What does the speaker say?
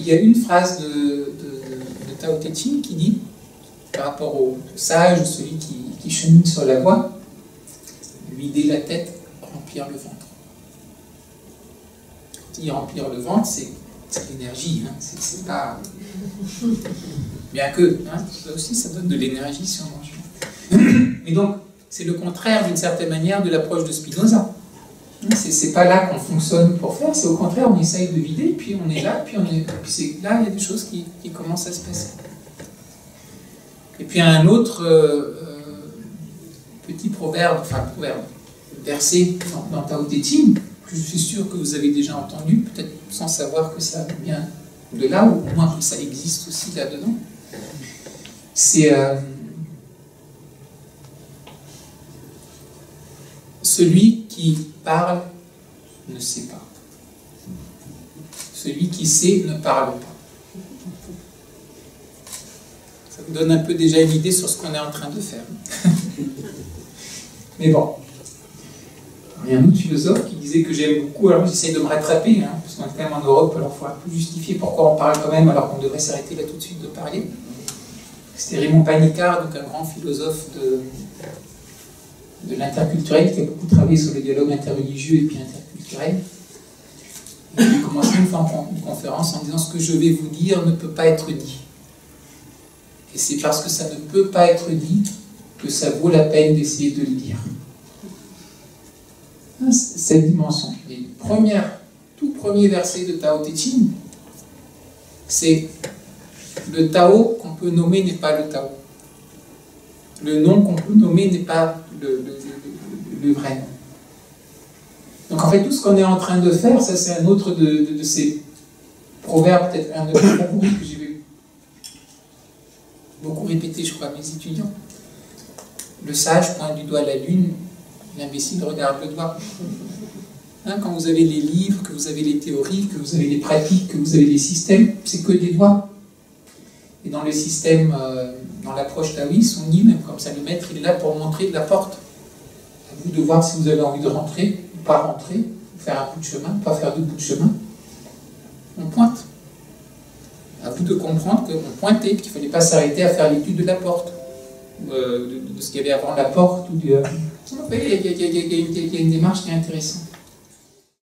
il y a une phrase de Tao Te Ching qui dit, par rapport au sage, celui qui chemine sur la voie, vider la tête, remplir le ventre. Quand il dit remplir le ventre, c'est l'énergie, hein, c'est pas... Bien que, hein, ça aussi, ça donne de l'énergie si on mange. Mais donc, c'est le contraire, d'une certaine manière, de l'approche de Spinoza. C'est pas là qu'on fonctionne pour faire, c'est au contraire, on essaye de vider, puis on est là, puis c'est là, il y a des choses qui commencent à se passer. Et puis un autre petit proverbe, verset dans Tao Te Ching, que je suis sûr que vous avez déjà entendu, peut-être sans savoir que ça vient de là, ou au moins que ça existe aussi là-dedans. C'est celui qui parle ne sait pas. Celui qui sait ne parle pas. Ça vous donne un peu déjà une idée sur ce qu'on est en train de faire. Mais bon. Il y a un autre philosophe qui disait que j'aime beaucoup, alors j'essaie de me rattraper, hein, parce qu'on est quand même en Europe, alors il faudra plus justifier pourquoi on parle quand même, alors qu'on devrait s'arrêter là tout de suite de parler. C'était Raymond Panicard, donc un grand philosophe de l'interculturel, qui a beaucoup travaillé sur le dialogue interreligieux et puis interculturel. Et il a commencé une fois une conférence en disant « Ce que je vais vous dire ne peut pas être dit. Et c'est parce que ça ne peut pas être dit que ça vaut la peine d'essayer de le dire. » Cette dimension. Les tout premier verset de Tao Te Ching, c'est le Tao qu'on peut nommer n'est pas le Tao. Le nom qu'on peut nommer n'est pas le vrai nom. Donc en fait, tout ce qu'on est en train de faire, ça c'est un autre de ces proverbes, peut-être un de mes favoris que j'ai beaucoup répété, je crois, à mes étudiants. Le sage pointe du doigt la lune, l'imbécile regarde le doigt. Hein, quand vous avez les livres, que vous avez les théories, que vous avez les pratiques, que vous avez les systèmes, c'est que des doigts. Et dans le système, dans l'approche taoïste, on dit même comme ça, le maître il est là pour montrer de la porte. À vous de voir si vous avez envie de rentrer ou pas rentrer, faire un bout de chemin, pas faire de bout de chemin. On pointe. À vous de comprendre qu'on pointait, qu'il ne fallait pas s'arrêter à faire l'étude de la porte, de ce qu'il y avait avant la porte. Il y a une démarche qui est intéressante.